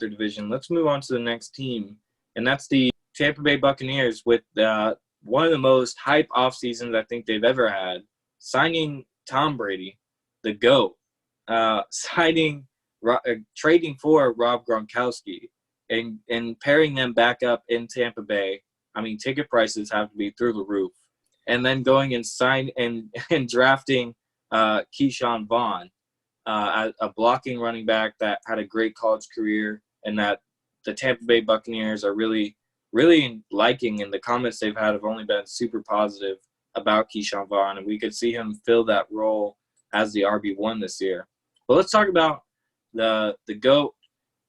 division. Let's move on to the next team, and that's the Tampa Bay Buccaneers with one of the most hype off seasons I think they've ever had, signing Tom Brady, the GOAT, trading for Rob Gronkowski, and pairing them back up in Tampa Bay. I mean, ticket prices have to be through the roof. And then going and drafting KESHAWN Vaughn, a blocking running back that had a great college career, and that the Tampa Bay Buccaneers are really, really liking, and the comments they've had have only been super positive about KESHAWN Vaughn, and we could see him fill that role as the RB1 this year. But let's talk about the GOAT,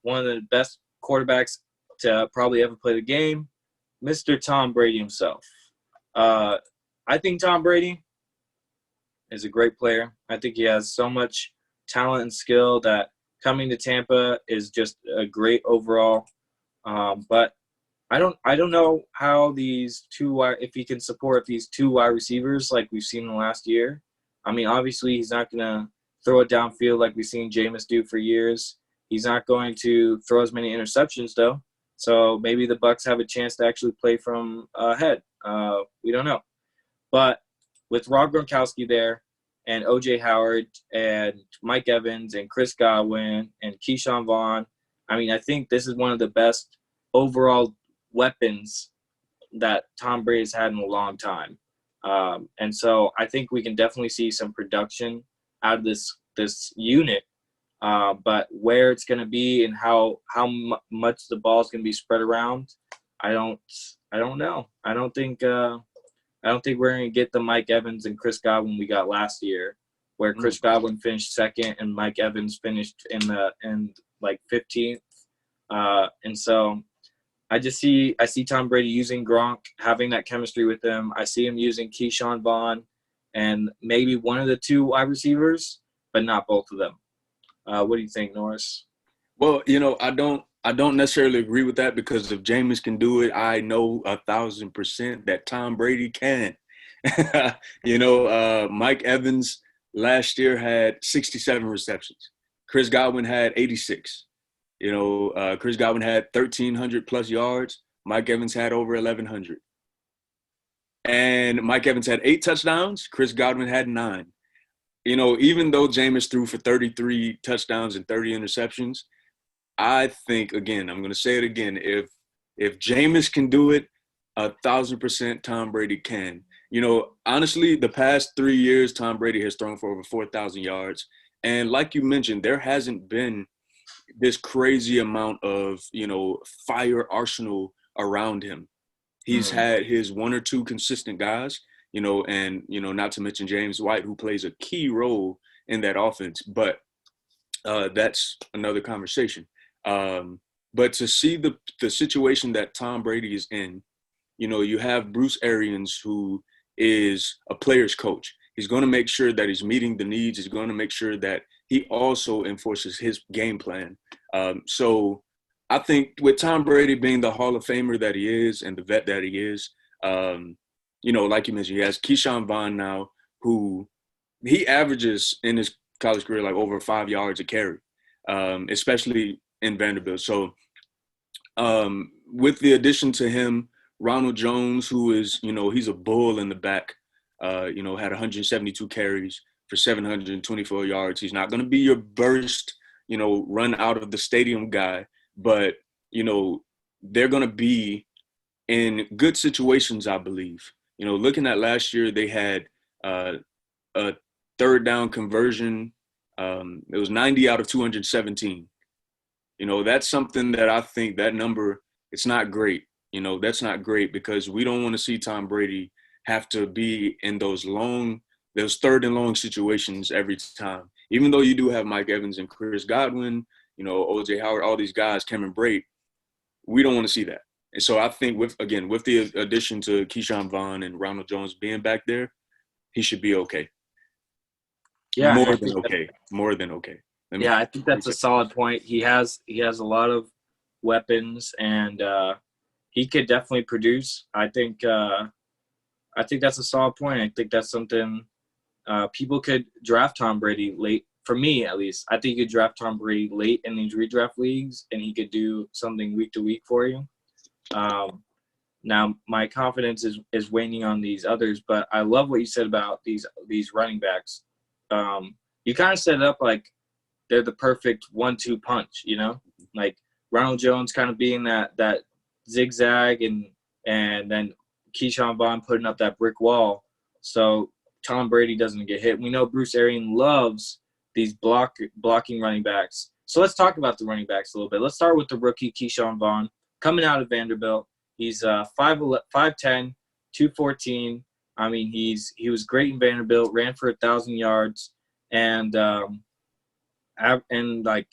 one of the best quarterbacks to probably ever play the game, Mr. Tom Brady himself. I think Tom Brady is a great player. I think he has so much talent and skill that coming to Tampa is just a great overall. But I don't know how if he can support these two wide receivers like we've seen in the last year. I mean, obviously he's not going to throw it downfield like we've seen Jameis do for years. He's not going to throw as many interceptions though. So maybe the Bucs have a chance to actually play from ahead. We don't know. But with Rob Gronkowski there, and O.J. Howard, and Mike Evans, and Chris Godwin, and KESHAWN Vaughn, I mean, I think this is one of the best overall weapons that Tom Brady's had in a long time. And so I think we can definitely see some production out of this unit. But where it's going to be and how much the ball is going to be spread around, I don't know. I don't think we're going to get the Mike Evans and Chris Godwin we got last year, where Chris Godwin finished second and Mike Evans finished in 15th. And so I see Tom Brady using Gronk, having that chemistry with him. I see him using KESHAWN Vaughn and maybe one of the two wide receivers, but not both of them. What do you think, Norris? Well, I don't necessarily agree with that, because if Jameis can do it, I know 1,000% that Tom Brady can. Mike Evans last year had 67 receptions. Chris Godwin had 86. Chris Godwin had 1,300 plus yards. Mike Evans had over 1,100. And Mike Evans had 8 touchdowns. Chris Godwin had 9. Even though Jameis threw for 33 touchdowns and 30 interceptions, I think, again, I'm going to say it again, if Jameis can do it, 1,000% Tom Brady can. Honestly, the past 3 years, Tom Brady has thrown for over 4,000 yards. And like you mentioned, there hasn't been this crazy amount of, fire arsenal around him. He's had his one or two consistent guys, and, not to mention James White, who plays a key role in that offense. But that's another conversation. But to see the situation that Tom Brady is in, you have Bruce Arians, who is a player's coach. He's going to make sure that he's meeting the needs. He's going to make sure that he also enforces his game plan. So I think with Tom Brady being the Hall of Famer that he is and the vet that he is, like you mentioned, he has KESHAWN Vaughn now, who he averages in his college career like over 5 yards a carry, especially in Vanderbilt. So with the addition to him, Ronald Jones, who is, he's a bull in the back, had 172 carries for 724 yards. He's not going to be your burst, run out of the stadium guy, but, they're going to be in good situations, I believe. Looking at last year, they had a third down conversion. It was 90 out of 217. That's something that I think that number, it's not great. That's not great, because we don't want to see Tom Brady have to be in those third and long situations every time. Even though you do have Mike Evans and Chris Godwin, O.J. Howard, all these guys, Cameron Brate, we don't want to see that. And so I think with the addition to KESHAWN Vaughn and Ronald Jones being back there, he should be okay. Yeah, More than okay. I think that's a solid point. He has a lot of weapons, and he could definitely produce. I think that's a solid point. I think that's something people could draft Tom Brady late for me at least, I think you could draft Tom Brady late in these redraft leagues, and he could do something week to week for you. Now my confidence is waning on these others, but I love what you said about these running backs. You kind of set it up like they're the perfect 1-2 punch, you know, like Ronald Jones kind of being that zigzag, and then KESHAWN Vaughn putting up that brick wall, so Tom Brady doesn't get hit. We know Bruce Arians loves these blocking running backs. So let's talk about the running backs a little bit. Let's start with the rookie KESHAWN Vaughn coming out of Vanderbilt. He's 5'10", 214. I mean, he was great in Vanderbilt, ran for 1,000 yards, and like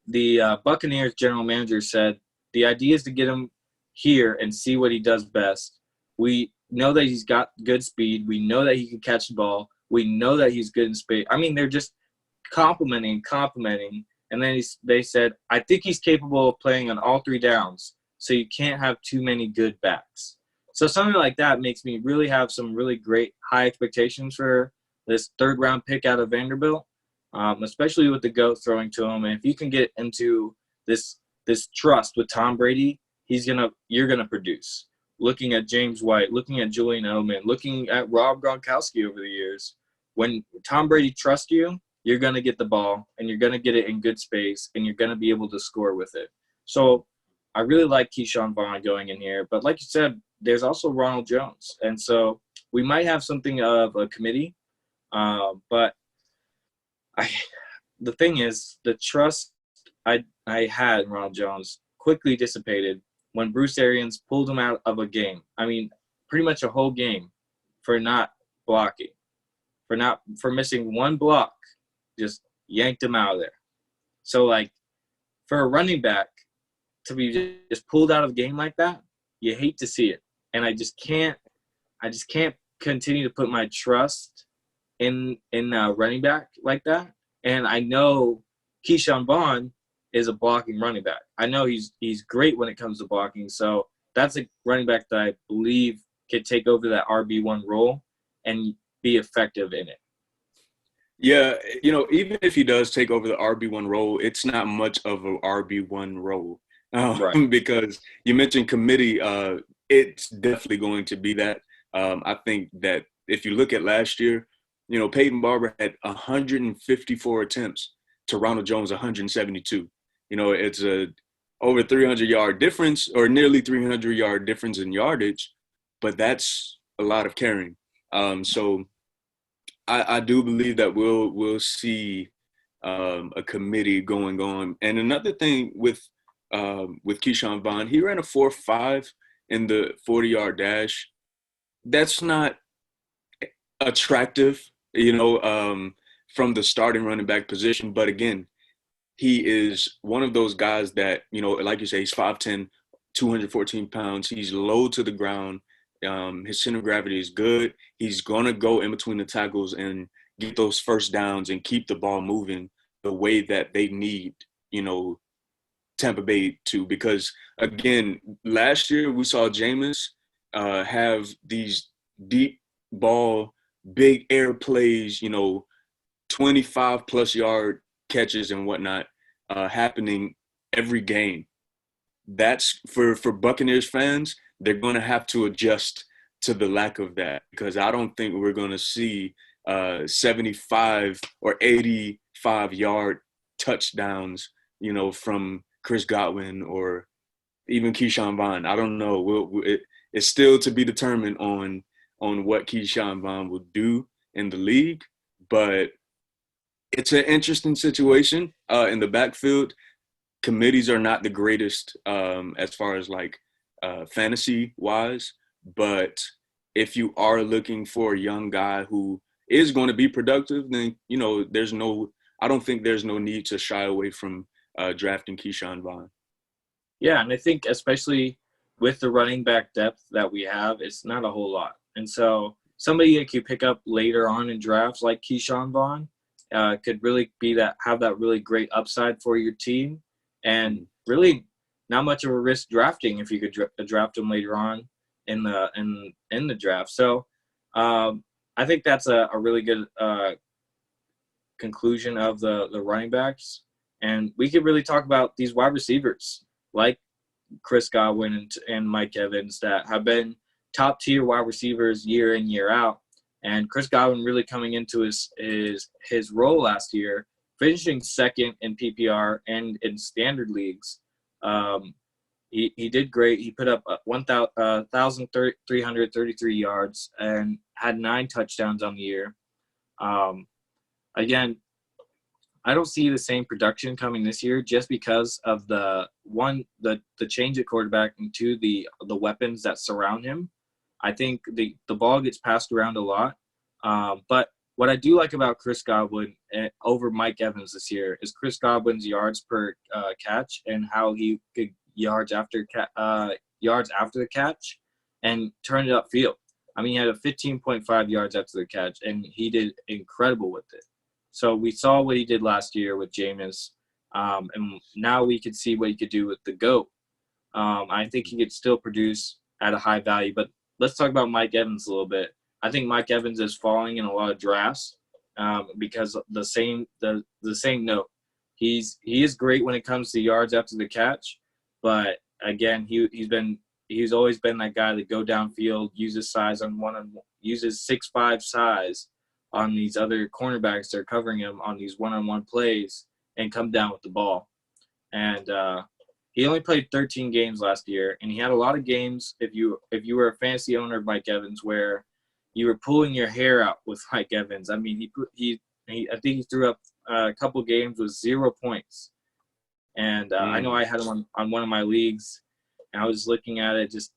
the Buccaneers general manager said, the idea is to get him here and see what he does best. We know that he's got good speed. We know that he can catch the ball. We know that he's good in space. I mean, they're just complimenting. And then they said, I think he's capable of playing on all 3 downs, so you can't have too many good backs. So something like that makes me really have some really great high expectations for this 3rd-round pick out of Vanderbilt, especially with the GOAT throwing to him. And if you can get into this trust with Tom Brady, you're gonna produce. Looking at James White, looking at Julian Edelman, looking at Rob Gronkowski over the years, when Tom Brady trusts you, you're going to get the ball, and you're going to get it in good space, and you're going to be able to score with it. So I really like KESHAWN Vaughn going in here. But like you said, there's also Ronald Jones. And so we might have something of a committee. But the thing is, the trust I had in Ronald Jones quickly dissipated when Bruce Arians pulled him out of a game. I mean, pretty much a whole game for not blocking, for missing one block, just yanked him out of there. So, like, for a running back to be just pulled out of a game like that, you hate to see it. And I just can't continue to put my trust in a running back like that. And I know KESHAWN Vaughn is a blocking running back. I know he's great when it comes to blocking. So that's a running back that I believe could take over that RB1 role and be effective in it. Yeah, even if he does take over the RB1 role, it's not much of a RB1 role. Right. Because you mentioned committee, it's definitely going to be that. I think that if you look at last year, Peyton Barber had 154 attempts to Ronald Jones 172. It's a over 300-yard difference, or nearly 300-yard difference in yardage, but that's a lot of carrying. So I do believe that we'll see a committee going on. And another thing with KESHAWN Vaughn, he ran a 4.5 in the 40-yard dash. That's not attractive, from the starting running back position. But again, he is one of those guys that, like you say, he's 5'10", 214 pounds. He's low to the ground. His center of gravity is good. He's going to go in between the tackles and get those first downs and keep the ball moving the way that they need, Tampa Bay to. Because, again, last year we saw Jameis have these deep ball, big air plays, 25-plus yard catches and whatnot happening every game. That's for Buccaneers fans. They're going to have to adjust to the lack of that, because I don't think we're going to see 75 or 85-yard touchdowns, from Chris Godwin or even KESHAWN Vaughn. I don't know. It's still to be determined on what KESHAWN Vaughn will do in the league, but it's an interesting situation in the backfield. Committees are not the greatest as far as fantasy wise, but if you are looking for a young guy who is going to be productive, then I don't think there's no need to shy away from drafting KESHAWN Vaughn. Yeah, and I think especially with the running back depth that we have, it's not a whole lot. And so somebody that you pick up later on in drafts like KESHAWN Vaughn could really have that really great upside for your team, and really not much of a risk drafting if you could draft him later on in the draft. So I think that's a really good conclusion of the running backs. And we could really talk about these wide receivers like Chris Godwin and Mike Evans that have been top-tier wide receivers year in, year out. And Chris Godwin really coming into his role last year, finishing second in PPR and in standard leagues. He did great. He put up 1,333 yards and had 9 touchdowns on the year. Again, I don't see the same production coming this year just because of the change at quarterback and two, the weapons that surround him. I think the ball gets passed around a lot. But what I do like about Chris Godwin over Mike Evans this year is Chris Godwin's yards per catch and how he could yards after the catch and turn it upfield. I mean, he had a 15.5 yards after the catch, and he did incredible with it. So we saw what he did last year with Jameis, and now we could see what he could do with the GOAT. I think he could still produce at a high value. But let's talk about Mike Evans a little bit. I think Mike Evans is falling in a lot of drafts because the same note. He is great when it comes to yards after the catch, but again, he's always been that guy that go downfield, uses size on one-on-one, uses 6'5" size on these other cornerbacks that are covering him on these one-on-one plays and come down with the ball. And he only played 13 games last year, and he had a lot of games, if you were a fantasy owner of Mike Evans, where you were pulling your hair out with Mike Evans. I mean, I think he threw up a couple games with 0 points. And I know I had him on one of my leagues, and I was looking at it just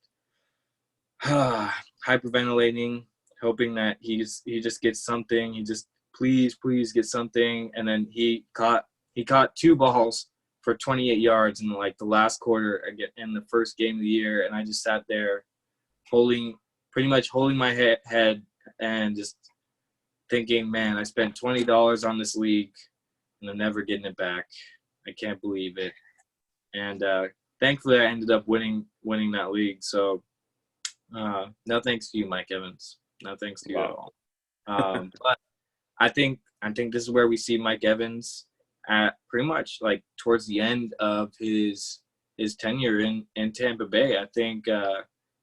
hyperventilating, hoping that he just gets something. He just please get something. And then he caught 2 balls for 28 yards in like the last quarter in the first game of the year, and I just sat there pretty much holding my head and just thinking, man, I spent $20 on this league and I'm never getting it back. I can't believe it. And thankfully I ended up winning that league. So no thanks to you, Mike Evans. No thanks to you at all. But I think this is where we see Mike Evans at pretty much like towards the end of his tenure in Tampa Bay. I think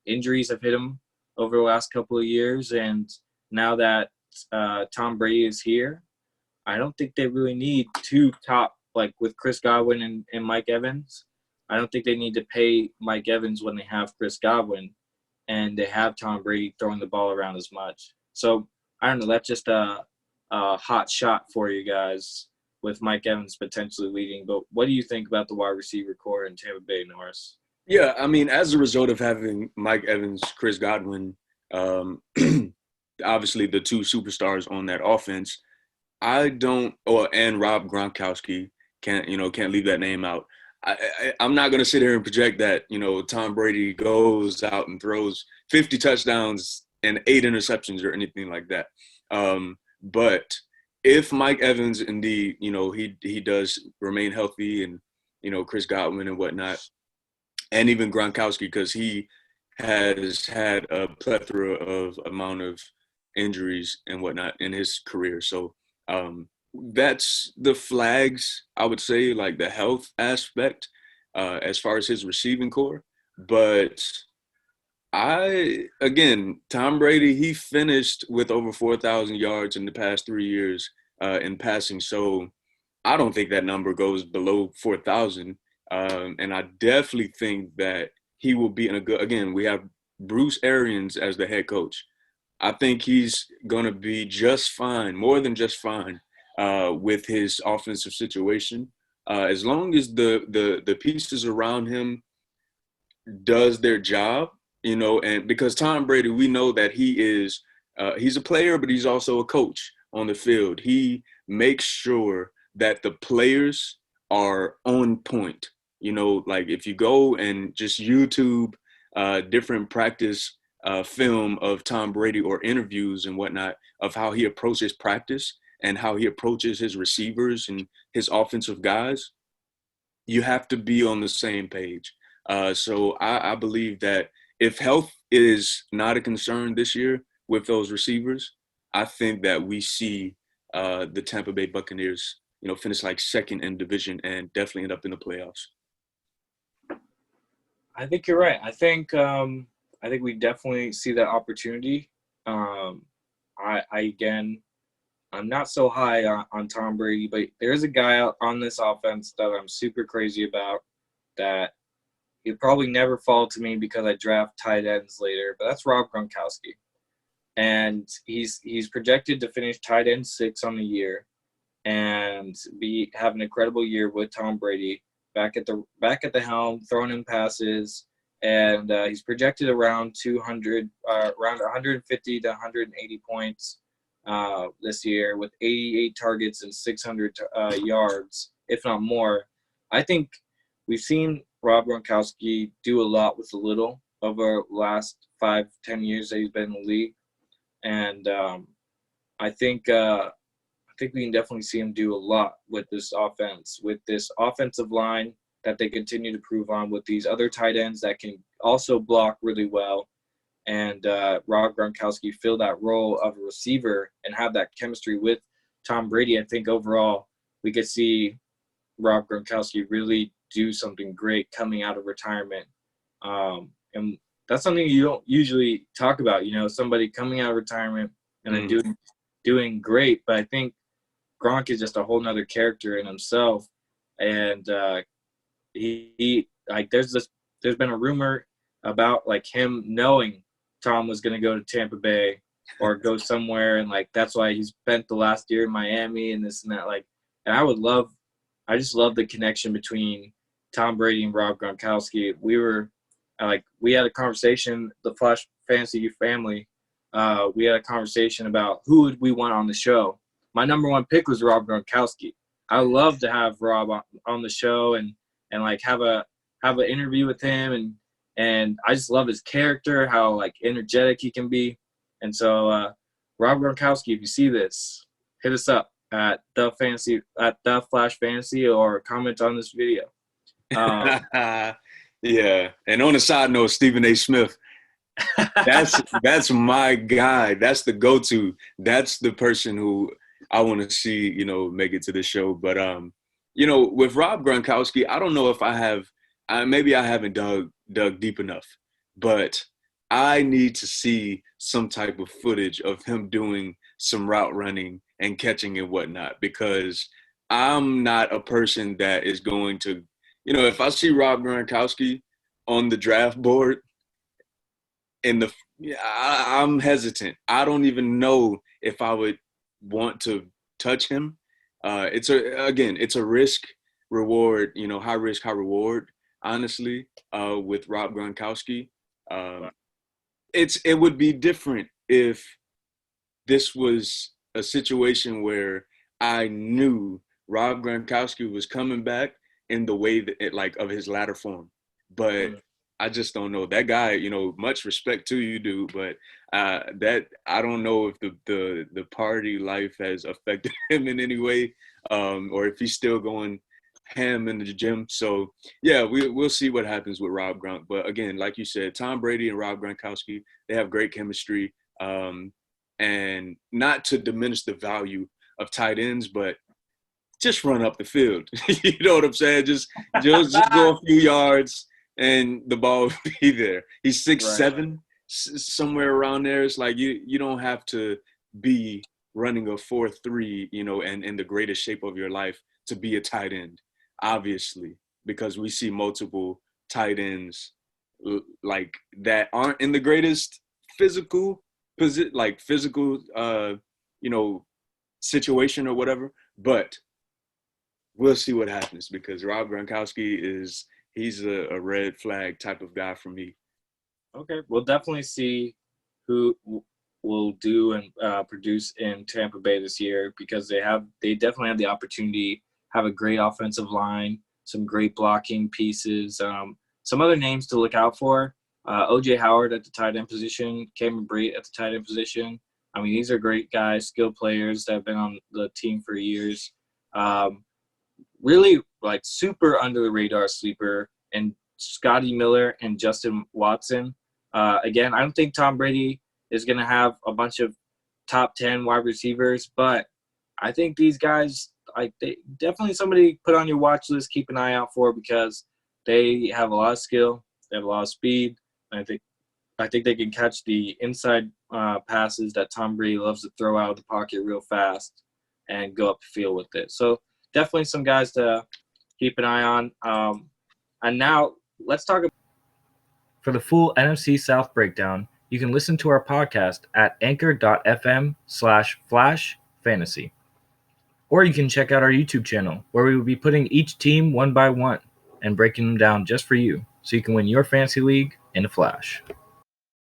injuries have hit him over the last couple of years, and now that Tom Brady is here, I don't think they really need 2 top, like with Chris Godwin and Mike Evans. I don't think they need to pay Mike Evans when they have Chris Godwin and they have Tom Brady throwing the ball around as much. So I don't know. That's just a hot shot for you guys with Mike Evans potentially leading. But what do you think about the wide receiver core in Tampa Bay, Norris? Yeah, I mean, as a result of having Mike Evans, Chris Godwin, obviously the 2 superstars on that offense, and Rob Gronkowski, can't leave that name out. I'm not going to sit here and project that, Tom Brady goes out and throws 50 touchdowns and 8 interceptions or anything like that. But if Mike Evans indeed, he does remain healthy and, Chris Godwin and whatnot, and even Gronkowski, because he has had a plethora of amount of injuries and whatnot in his career. So that's the flags, I would say, like the health aspect as far as his receiving core. But Tom Brady, he finished with over 4,000 yards in the past 3 years in passing. So I don't think that number goes below 4,000. And I definitely think that he will be in a good – again, we have Bruce Arians as the head coach. I think he's going to be just fine, more than just fine, with his offensive situation. As long as the pieces around him does their job, and because Tom Brady, we know that he is he's a player, but he's also a coach on the field. He makes sure that the players are on point. Like if you go and just YouTube different practice film of Tom Brady or interviews and whatnot of how he approaches practice and how he approaches his receivers and his offensive guys, you have to be on the same page. So I believe that if health is not a concern this year with those receivers, I think that we see the Tampa Bay Buccaneers, finish like second in division and definitely end up in the playoffs. I think you're right. I think we definitely see that opportunity. Again, I'm not so high on Tom Brady, but there's a guy out on this offense that I'm super crazy about that he'll probably never fall to me because I draft tight ends later, but that's Rob Gronkowski. And he's projected to finish tight end 6 on the year and have an incredible year with Tom Brady back at the helm, throwing in passes, and he's projected around 150 to 180 points this year with 88 targets and 600 yards, if not more. I think we've seen Rob Gronkowski do a lot with a little over the last 5-10 years that he's been in the league, and I think we can definitely see him do a lot with this offense, with this offensive line that they continue to prove on, with these other tight ends that can also block really well, and Rob Gronkowski fill that role of a receiver and have that chemistry with Tom Brady. I think overall we could see Rob Gronkowski really do something great coming out of retirement. And that's something you don't usually talk about, somebody coming out of retirement and then doing great. But I think Gronk is just a whole nother character in himself. And he there's been a rumor about like him knowing Tom was going to go to Tampa Bay or go somewhere, and like that's why he spent the last year in Miami and this and that. And I just love the connection between Tom Brady and Rob Gronkowski. We had a conversation, the Flash Fantasy family. We had a conversation about who would we want on the show. My number one pick was Rob Gronkowski. I would love to have Rob on the show and like have an interview with him, and I just love his character, how like energetic he can be. And so Rob Gronkowski, if you see this, hit us up at the Flash Fantasy or comment on this video. Yeah. And on a side note, Stephen A. Smith, that's my guy. That's the go-to. That's the person who I want to see, make it to the show. But, with Rob Gronkowski, I don't know if maybe I haven't dug deep enough, but I need to see some type of footage of him doing some route running and catching and whatnot, because I'm not a person that is going to, if I see Rob Gronkowski on the draft board, I'm hesitant. I don't even know if I would want to touch him. It's a risk reward, high risk, high reward, honestly, with Rob Gronkowski. It would be different if this was a situation where I knew Rob Gronkowski was coming back in the way that of his latter form. But I just don't know. That guy, much respect to you, dude, but that I don't know if the party life has affected him in any way, or if he's still going ham in the gym. So yeah, we'll see what happens with Rob Gronk. But again, like you said, Tom Brady and Rob Gronkowski, they have great chemistry. And not to diminish the value of tight ends, but just run up the field. You know what I'm saying? Just go a few yards and the ball will be there. He's 6'7", somewhere around there. It's like you don't have to be running a 4.3, and in the greatest shape of your life to be a tight end, obviously, because we see multiple tight ends like that aren't in the greatest physical situation or whatever. But we'll see what happens, because Rob Gronkowski he's a red flag type of guy for me. Okay, we'll definitely see who will do and produce in Tampa Bay this year, because they definitely have the opportunity, have a great offensive line, some great blocking pieces. Some other names to look out for: O.J. Howard at the tight end position, Cameron Brate at the tight end position. I mean, these are great guys, skilled players that have been on the team for years. Really, super under the radar sleeper, and Scotty Miller and Justin Watson. Again, I don't think Tom Brady is going to have a bunch of top 10 wide receivers, but I think these guys, they definitely somebody put on your watch list, keep an eye out for, because they have a lot of skill, they have a lot of speed. And I think they can catch the inside passes that Tom Brady loves to throw out of the pocket real fast and go up the field with it. So definitely some guys to keep an eye on. And now let's talk about. For the full NFC South breakdown, you can listen to our podcast at anchor.fm/flashfantasy. Or you can check out our YouTube channel, where we will be putting each team one by one and breaking them down just for you, so you can win your fantasy league in a flash.